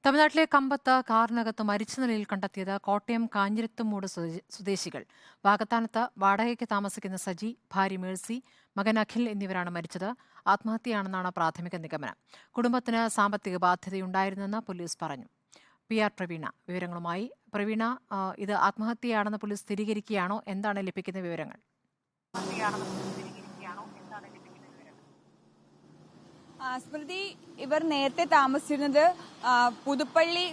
തമിഴ്നാട്ടിലെ കമ്പത്ത് കാറിനകത്ത് മരിച്ച നിലയിൽ കണ്ടെത്തിയത് കോട്ടയം കാഞ്ഞിരത്തുമൂട് സ്വദേശികൾ. വാകത്താനത്ത് വാടകയ്ക്ക് താമസിക്കുന്ന സജി, ഭാര്യ മേഴ്സി, മകൻ അഖിൽ എന്നിവരാണ് മരിച്ചത്. ആത്മഹത്യയാണെന്നാണ് പ്രാഥമിക നിഗമനം. കുടുംബത്തിന് സാമ്പത്തിക ബാധ്യതയുണ്ടായിരുന്നെന്ന് പോലീസ് പറഞ്ഞു. PR പ്രവീണ വിവരങ്ങളുമായി. പ്രവീണ, ഇത് ആത്മഹത്യയാണെന്ന് പോലീസ് സ്ഥിരീകരിക്കുകയാണോ? എന്താണ് ലഭിക്കുന്ന വിവരങ്ങൾ? സ്മൃതി, ഇവർ നേരത്തെ താമസിച്ചിരുന്നത് പുതുപ്പള്ളി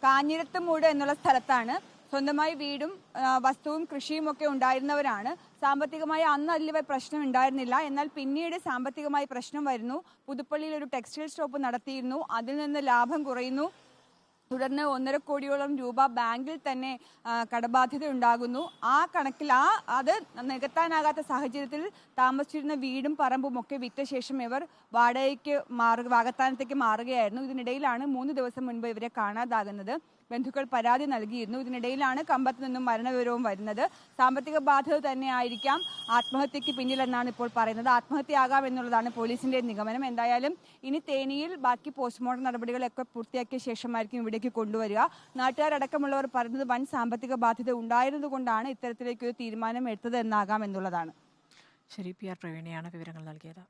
കാഞ്ഞിരത്തുമൂട് എന്നുള്ള സ്ഥലത്താണ്. സ്വന്തമായി വീടും വസ്തുവും കൃഷിയും ഒക്കെ ഉണ്ടായിരുന്നവരാണ്. സാമ്പത്തികമായി അന്ന് വലിയ പ്രശ്നം ഉണ്ടായിരുന്നില്ല. എന്നാൽ പിന്നീട് സാമ്പത്തികമായി പ്രശ്നം വരുന്നു. പുതുപ്പള്ളിയിൽ ഒരു ടെക്സ്റ്റൈൽ ഷോപ്പ് നടത്തിയിരുന്നു. അതിൽ നിന്ന് ലാഭം കുറയുന്നു. തുടർന്ന് 1.5 കോടിയോളം രൂപ ബാങ്കിൽ തന്നെ കടബാധ്യത ഉണ്ടാകുന്നു. ആ കണക്കിൽ അത് നികത്താനാകാത്ത സാഹചര്യത്തിൽ താമസിച്ചിരുന്ന വീടും പറമ്പും ഒക്കെ വിറ്റ ശേഷം ഇവർ വാകത്താനത്തേക്ക് മാറുകയായിരുന്നു. ഇതിനിടയിലാണ് 3 ദിവസം മുൻപ് ഇവരെ കാണാതാകുന്നത്. ബന്ധുക്കൾ പരാതി നൽകിയിരുന്നു. ഇതിനിടയിലാണ് കമ്പത്ത് നിന്നും മരണവിവരവും വരുന്നത്. സാമ്പത്തിക ബാധ്യത തന്നെ ആയിരിക്കാം ആത്മഹത്യക്ക് പിന്നിലെന്നാണ് ഇപ്പോൾ പറയുന്നത്. ആത്മഹത്യയാകാം എന്നുള്ളതാണ് പോലീസിന്റെ നിഗമനം. എന്തായാലും ഇനി തേനിയിൽ ബാക്കി പോസ്റ്റ്മോർട്ടം നടപടികളൊക്കെ പൂർത്തിയാക്കിയ ശേഷമായിരിക്കും ഇവിടേക്ക് കൊണ്ടുവരിക. നാട്ടുകാരടക്കമുള്ളവർ പറയുന്നത് വൻ സാമ്പത്തിക ബാധ്യത ഉണ്ടായിരുന്നതുകൊണ്ടാണ് ഇത്തരത്തിലേക്കൊരു തീരുമാനം എടുത്തത് എന്നാകാം എന്നുള്ളതാണ്. ശരി, PR പ്രവീണയാണ് വിവരങ്ങൾ നൽകിയത്.